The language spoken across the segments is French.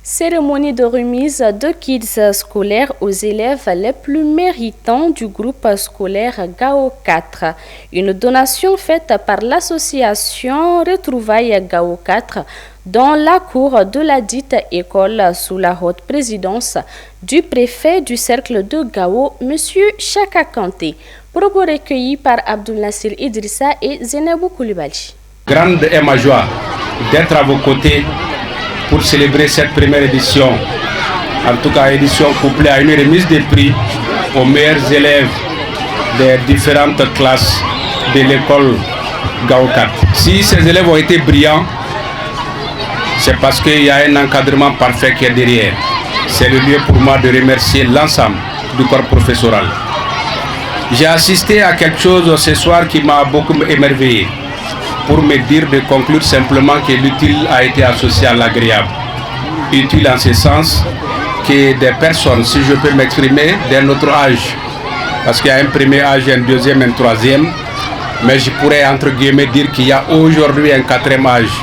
Cérémonie de remise de kits scolaires aux élèves les plus méritants du groupe scolaire Gao 4. Une donation faite par l'association Retrouvailles Gao 4 dans la cour de la dite école sous la haute présidence du préfet du cercle de Gao, M. Chaka Kanté. Propos recueillis par Abdul Nassir Idrissa et Zenabou Koulibaly. Grande est ma joie d'être à vos côtés pour célébrer cette première édition. En tout cas, édition couplée à une remise des prix aux meilleurs élèves des différentes classes de l'école Gao 4. Si ces élèves ont été brillants, c'est parce qu'il y a un encadrement parfait qui est derrière. C'est le lieu pour moi de remercier l'ensemble du corps professoral. J'ai assisté à quelque chose ce soir qui m'a beaucoup émerveillé, pour me dire de conclure simplement que l'utile a été associé à l'agréable. Utile en ce sens que des personnes, si je peux m'exprimer, d'un autre âge, parce qu'il y a un premier âge, un deuxième, un troisième, mais je pourrais entre guillemets dire qu'il y a aujourd'hui un quatrième âge.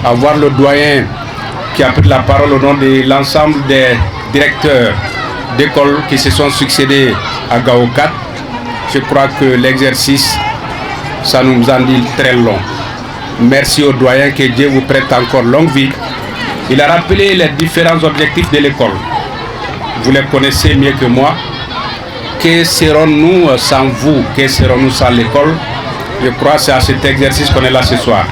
Avoir le doyen qui a pris la parole au nom de l'ensemble des directeurs d'écoles qui se sont succédés à Gao 4, je crois que l'exercice, ça nous en dit très long. Merci au doyen, que Dieu vous prête encore longue vie. Il a rappelé les différents objectifs de l'école. Vous les connaissez mieux que moi. Que serons-nous sans vous? Que serons-nous sans l'école? Je crois que c'est à cet exercice qu'on est là ce soir.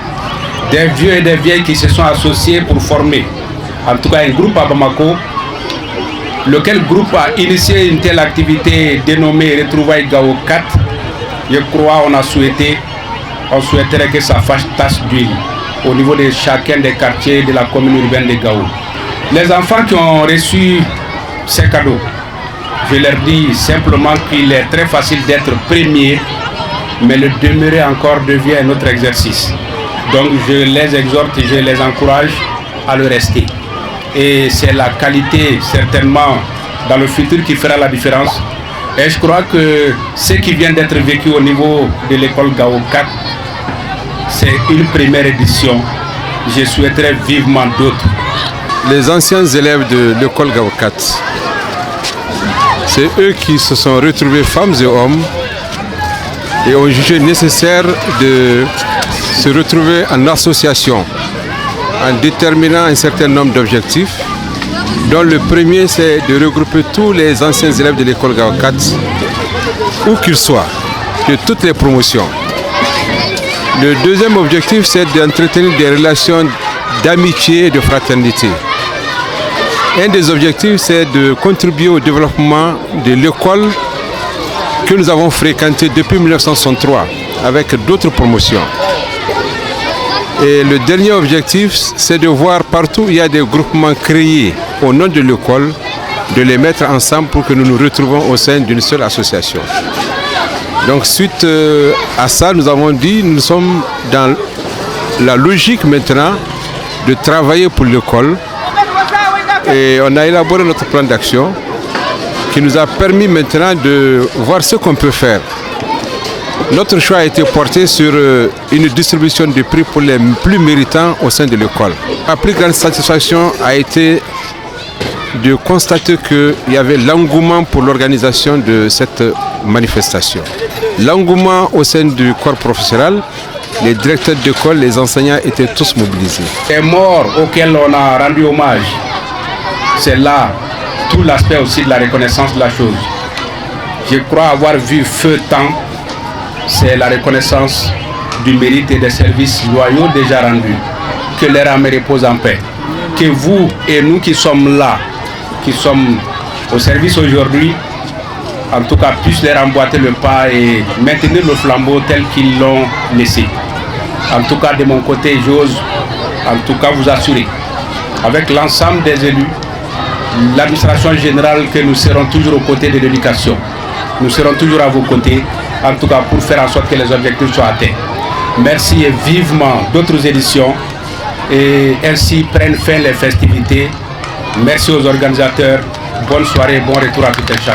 Des vieux et des vieilles qui se sont associés pour former, en tout cas un groupe à Bamako, lequel groupe a initié une telle activité dénommée Retrouvailles Gao 4. Je crois on souhaiterait que ça fasse tache d'huile au niveau de chacun des quartiers de la commune urbaine de Gao. Les enfants qui ont reçu ces cadeaux, je leur dis simplement qu'il est très facile d'être premier, mais le demeurer encore devient un autre exercice. Donc je les exhorte et je les encourage à le rester. Et c'est la qualité certainement dans le futur qui fera la différence. Et je crois que ce qui vient d'être vécu au niveau de l'école Gao 4, c'est une première édition. Je souhaiterais vivement d'autres. Les anciens élèves de l'école Gao 4, c'est eux qui se sont retrouvés femmes et hommes et ont jugé nécessaire de se retrouver en association en déterminant un certain nombre d'objectifs, dont le premier c'est de regrouper tous les anciens élèves de l'école Gao 4, où qu'ils soient, de toutes les promotions. Le deuxième objectif c'est d'entretenir des relations d'amitié et de fraternité. Un des objectifs c'est de contribuer au développement de l'école que nous avons fréquentée depuis 1963 avec d'autres promotions. Et le dernier objectif, c'est de voir partout où il y a des groupements créés au nom de l'école, de les mettre ensemble pour que nous nous retrouvons au sein d'une seule association. Donc suite à ça, nous avons dit, nous sommes dans la logique maintenant de travailler pour l'école. Et on a élaboré notre plan d'action qui nous a permis maintenant de voir ce qu'on peut faire. Notre choix a été porté sur une distribution de prix pour les plus méritants au sein de l'école. La plus grande satisfaction a été de constater qu'il y avait l'engouement pour l'organisation de cette manifestation. L'engouement au sein du corps professoral, les directeurs d'école, les enseignants étaient tous mobilisés. Les morts auxquels on a rendu hommage, c'est là tout l'aspect aussi de la reconnaissance de la chose. Je crois avoir vu feu temps. C'est la reconnaissance du mérite et des services loyaux déjà rendus. Que leur âme repose en paix. Que vous et nous qui sommes là, qui sommes au service aujourd'hui, en tout cas puissent leur emboîter le pas et maintenir le flambeau tel qu'ils l'ont laissé. En tout cas de mon côté, j'ose en tout cas vous assurer, avec l'ensemble des élus, l'administration générale, que nous serons toujours aux côtés de l'éducation. Nous serons toujours à vos côtés, en tout cas pour faire en sorte que les objectifs soient atteints. Merci et vivement d'autres éditions, et ainsi prennent fin les festivités. Merci aux organisateurs, bonne soirée, bon retour à tout un chacun.